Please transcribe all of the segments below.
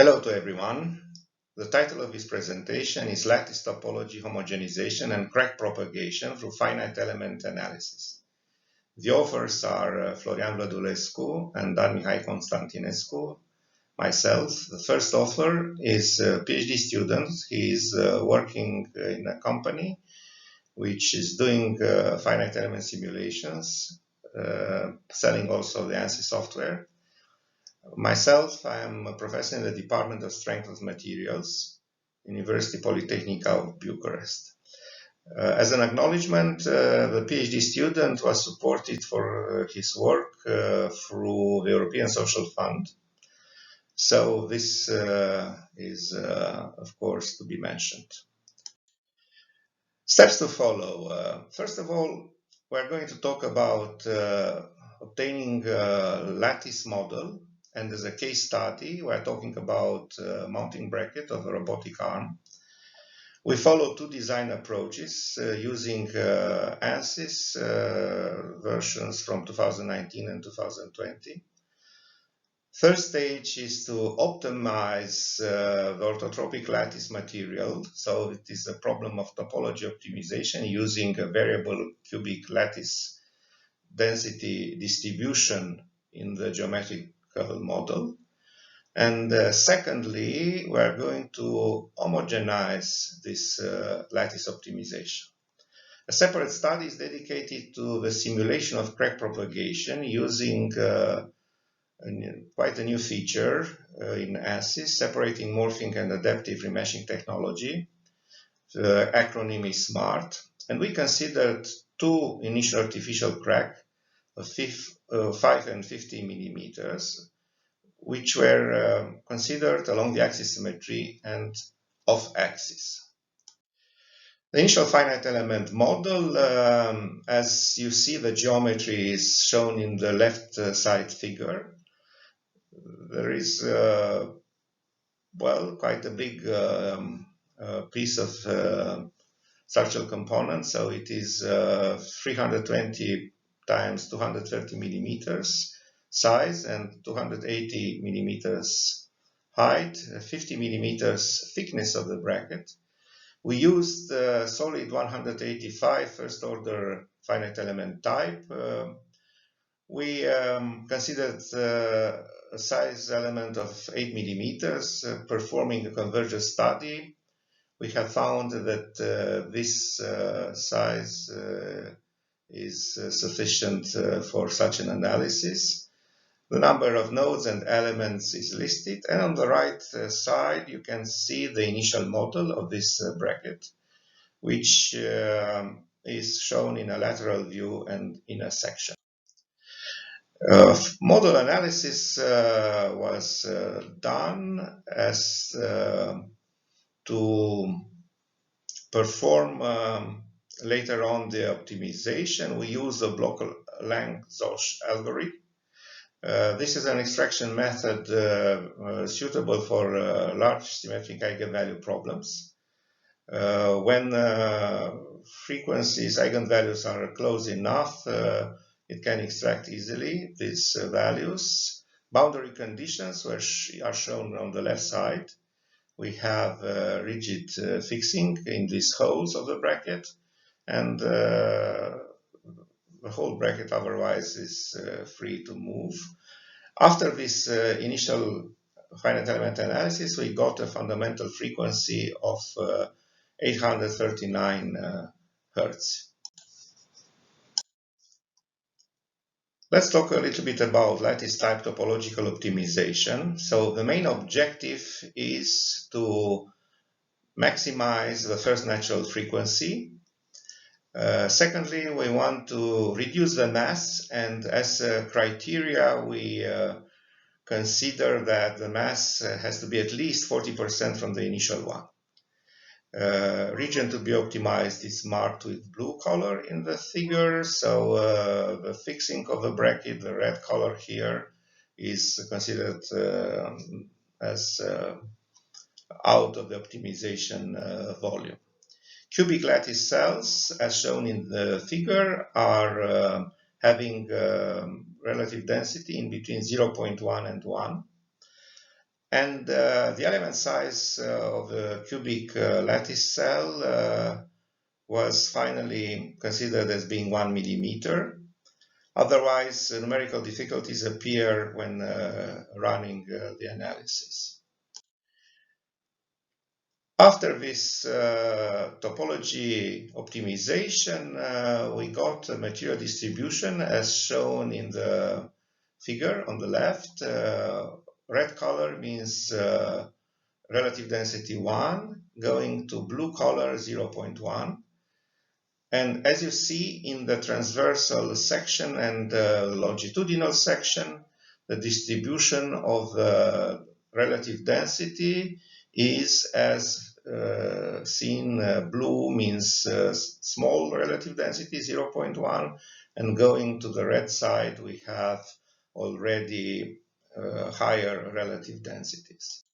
Hello to everyone. The title of this presentation is Lattice Topology, Homogenization and Crack Propagation through Finite Element Analysis. The authors are Florian Vladulescu and Mihai Costantinescu. Myself, the first author, is a PhD student. He is working in a company which is doing finite element simulations, selling also the ANSYS software. Myself, I am a professor in the Department of Strength of Materials, University Polytechnica of Bucharest. As an acknowledgement, the PhD student was supported for his work through the European Social Fund. So this is, of course, to be mentioned. Steps to follow. First of all, we're going to talk about obtaining a lattice model. And as a case study, we're talking about mounting bracket of a robotic arm. We follow two design approaches using ANSYS versions from 2019 and 2020. First stage is to optimize the orthotropic lattice material. So it is a problem of topology optimization using a variable cubic lattice density distribution in the geometric model. And secondly, we are going to homogenize this lattice optimization. A separate study is dedicated to the simulation of crack propagation using quite a new feature in ANSYS, separating morphing and adaptive remeshing technology. The acronym is SMART. And we considered two initial artificial cracks of 5 and 50 millimeters, which were considered along the axis symmetry and off-axis. The initial finite element model, as you see, the geometry is shown in the left side figure. There is, quite a big piece of structural component, so it is 320 times 230 millimeters size and 280 millimeters height, 50 millimeters thickness of the bracket. We used the solid 185 first order finite element type. We considered a size element of 8 millimeters. Performing a convergence study, we have found that this size is sufficient for such an analysis. The number of nodes and elements is listed, and on the right side you can see the initial model of this bracket, which is shown in a lateral view and in a section. Model analysis was done as to perform later on the optimization. We use the block-Lang-Zosch algorithm. This is an extraction method suitable for large symmetric eigenvalue problems. When frequencies, eigenvalues are close enough, it can extract easily these values. Boundary conditions are shown on the left side. We have rigid fixing in these holes of the bracket, and the whole bracket otherwise is free to move. After this initial finite element analysis, we got a fundamental frequency of 839 Hertz. Let's talk a little bit about lattice type topological optimization. So the main objective is to maximize the first natural frequency. Secondly, we want to reduce the mass, and as a criteria, we consider that the mass has to be at least 40% from the initial one. Region to be optimized is marked with blue color in the figure, so the fixing of the bracket, the red color here, is considered as out of the optimization volume. Cubic lattice cells, as shown in the figure, are having relative density in between 0.1 and 1. And the element size of the cubic lattice cell was finally considered as being 1 millimeter. Otherwise, numerical difficulties appear when running the analysis. After this topology optimization, we got a material distribution as shown in the figure on the left. Red color means relative density 1, going to blue color 0.1. And as you see in the transversal section and longitudinal section, the distribution of the relative density is as seen. Blue means small relative density, 0.1, and going to the red side, we have already higher relative densities.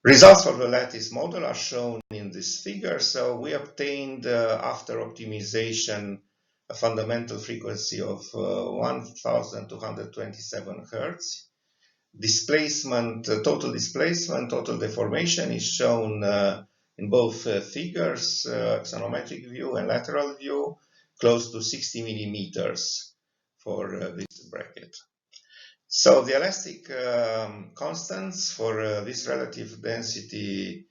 Results for the lattice model are shown in this figure. So we obtained, after optimization, a fundamental frequency of 1227 Hertz. Displacement, total deformation is shown in both figures, axonometric view and lateral view, close to 60 millimeters for this bracket. So the elastic constants for this relative density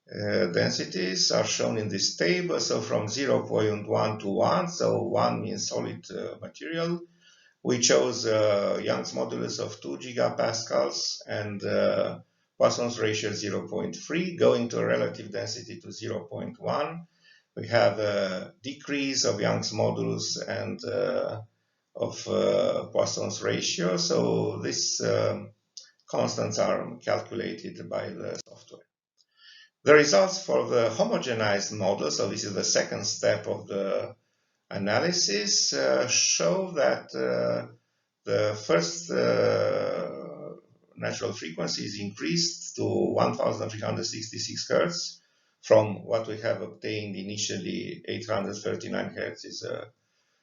densities are shown in this table. So from 0.1 to 1, so 1 means solid material. We chose Young's modulus of 2 gigapascals and Poisson's ratio 0.3, going to a relative density to 0.1. We have a decrease of Young's modulus and of Poisson's ratio. So these constants are calculated by the software. The results for the homogenized model, so this is the second step of the analysis, show that the first natural frequency is increased to 1366 Hertz from what we have obtained initially. 839 Hertz is a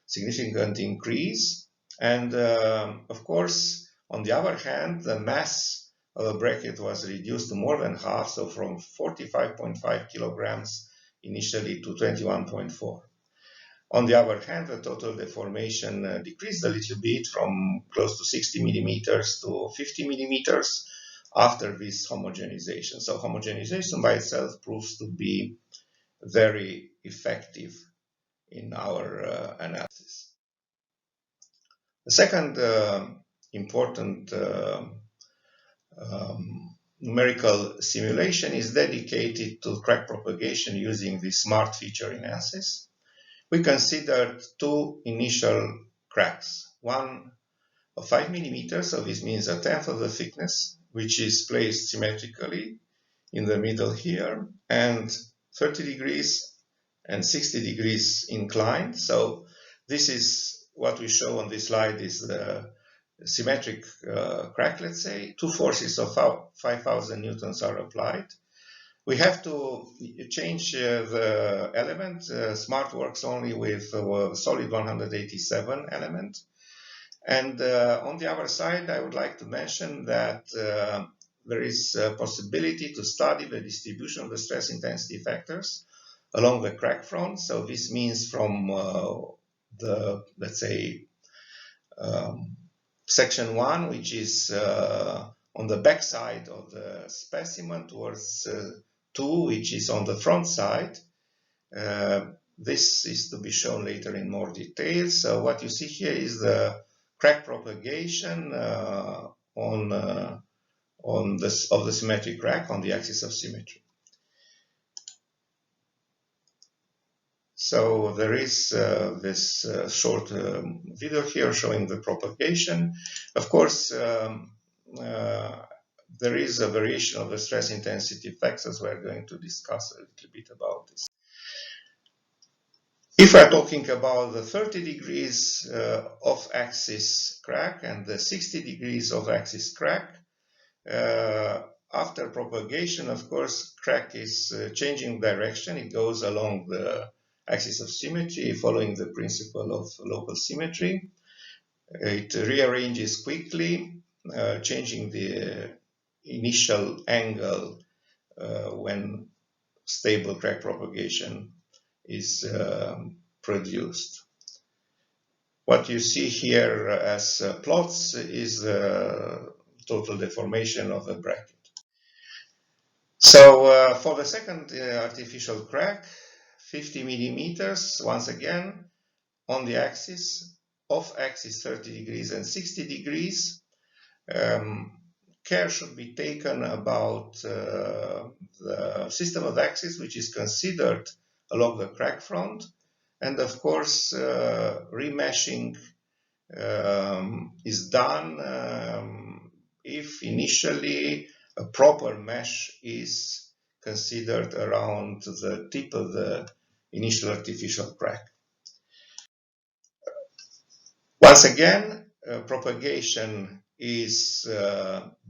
significant increase. And of course, on the other hand, the mass of the bracket was reduced to more than half, so from 45.5 kilograms initially to 21.4. On the other hand, the total deformation decreased a little bit from close to 60 millimeters to 50 millimeters after this homogenization. So homogenization by itself proves to be very effective in our analysis. The second important numerical simulation is dedicated to crack propagation using the smart feature analysis. We considered two initial cracks, one of 5 millimeters, so this means a tenth of the thickness, which is placed symmetrically in the middle here, and 30 degrees and 60 degrees inclined. So this is what we show on this slide is the symmetric crack, let's say. Two forces of 5,000 newtons are applied. We have to change the element. Smart works only with solid 187 element. And on the other side, I would like to mention that there is a possibility to study the distribution of the stress intensity factors along the crack front. So this means from the, let's say, section 1, which is on the back side of the specimen, towards 2, which is on the front side. This is to be shown later in more detail. So what you see here is the crack propagation of the symmetric crack on the axis of symmetry. So there is this short video here showing the propagation. Of course, there is a variation of the stress intensity factors. We're going to discuss a little bit about this. If we're talking about the 30 degrees off-axis crack and the 60 degrees off-axis crack, after propagation, of course, crack is changing direction. It goes along the axis of symmetry, following the principle of local symmetry. It rearranges quickly, changing initial angle when stable crack propagation is produced. What you see here as plots is the total deformation of the bracket. So for the second artificial crack, 50 millimeters, once again, on the axis, off axis 30 degrees and 60 degrees. Care should be taken about the system of axis which is considered along the crack front, and of course remeshing is done if initially a proper mesh is considered around the tip of the initial artificial crack. Once again, propagation is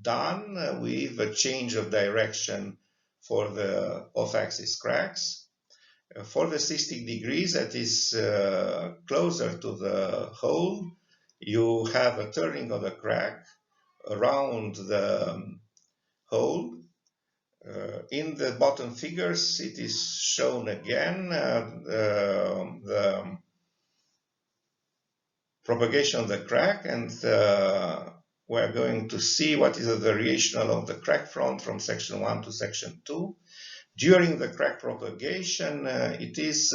done with a change of direction for the off-axis cracks. For the 60 degrees, that is closer to the hole, you have a turning of the crack around the hole. In the bottom figures, it is shown again the propagation of the crack, and we're going to see what is the variation along the crack front from section 1 to section 2. During the crack propagation, it is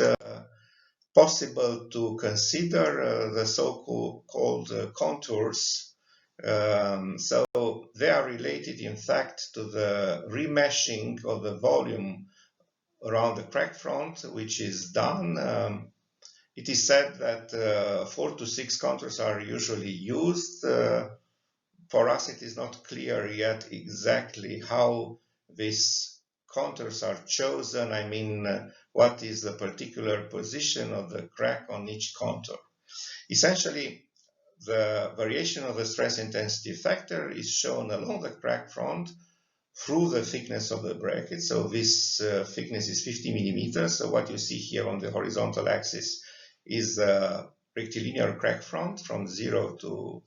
possible to consider the so-called contours. So they are related, in fact, to the remeshing of the volume around the crack front, which is done. It is said that 4 to 6 contours are usually used. For us, it is not clear yet exactly how these contours are chosen. I mean, what is the particular position of the crack on each contour? Essentially, the variation of the stress intensity factor is shown along the crack front through the thickness of the bracket. So this thickness is 50 millimeters. So what you see here on the horizontal axis is the rectilinear crack front from 0 to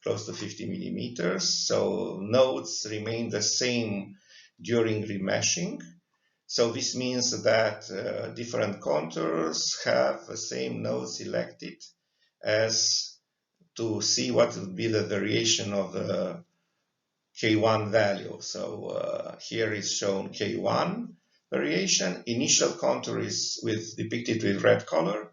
close to 50 millimeters. So nodes remain the same during remeshing. So this means that different contours have the same node selected as to see what would be the variation of the K1 value. So here is shown K1 variation. Initial contour is depicted with red color.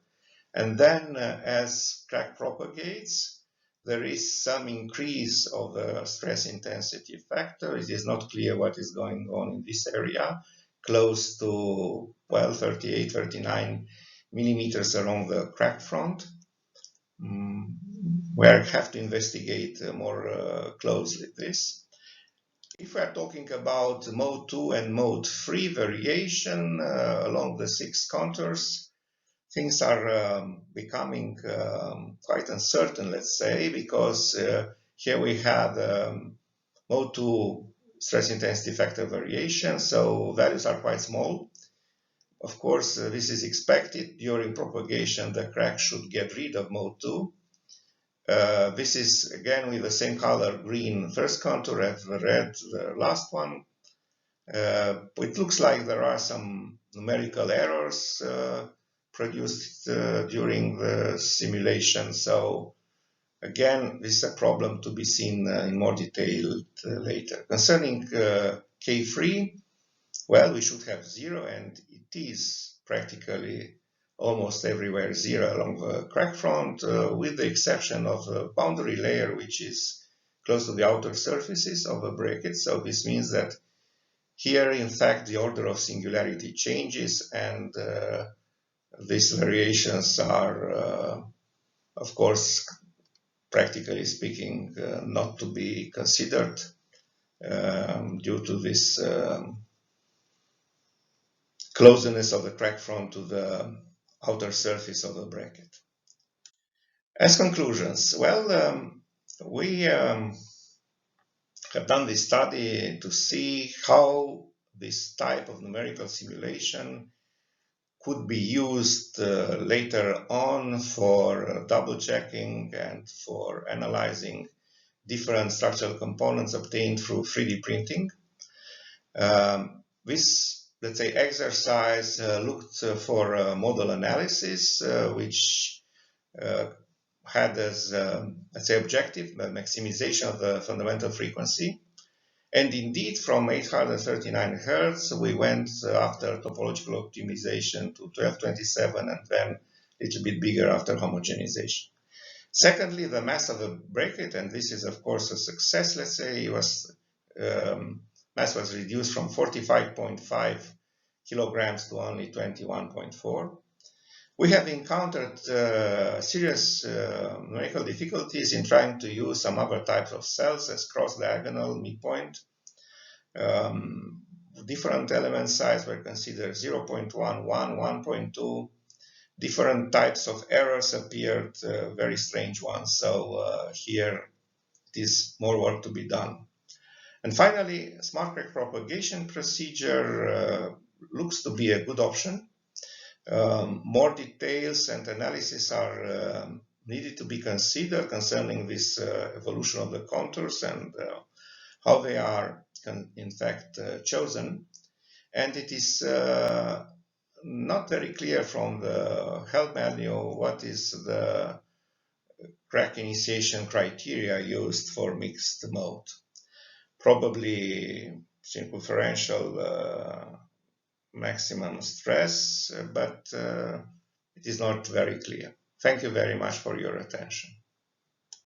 And then as crack propagates, there is some increase of the stress intensity factor. It is not clear what is going on in this area, close to, well, 38, 39 millimeters along the crack front. We have to investigate more closely this. If we are talking about mode 2 and mode 3 variation along the 6 contours, things are becoming quite uncertain, let's say, because here we have mode 2 stress intensity factor variation, so values are quite small. Of course, this is expected. During propagation, the crack should get rid of mode 2. This is again with the same color, green first contour and red the last one. It looks like there are some numerical errors produced during the simulation. So again, this is a problem to be seen in more detail later. Concerning K3, well, we should have 0, and it is practically almost everywhere 0 along the crack front, with the exception of the boundary layer, which is close to the outer surfaces of the bracket. So this means that here, in fact, the order of singularity changes, and these variations are, of course, practically speaking, not to be considered due to this closeness of the crack front to the outer surface of the bracket. As conclusions, well, we have done this study to see how this type of numerical simulation could be used later on for double checking and for analyzing different structural components obtained through 3D printing. This, let's say, exercise looked for model analysis, which had as, let's say, objective the maximization of the fundamental frequency. And indeed, from 839 Hertz, we went after topological optimization to 1227, and then a little bit bigger after homogenization. Secondly, the mass of the bracket, and this is, of course, a success, let's say, mass was reduced from 45.5 kilograms to only 21.4. We have encountered serious numerical difficulties in trying to use some other types of cells as cross-diagonal, midpoint. Different element size were considered 0.11, 1.2. Different types of errors appeared, very strange ones. So here it is more work to be done. And finally, smart crack propagation procedure looks to be a good option. More details and analysis are needed to be considered concerning this evolution of the contours and how they are in fact chosen. And it is not very clear from the help manual what is the crack initiation criteria used for mixed mode. Probably circumferential maximum stress, but it is not very clear. Thank you very much for your attention.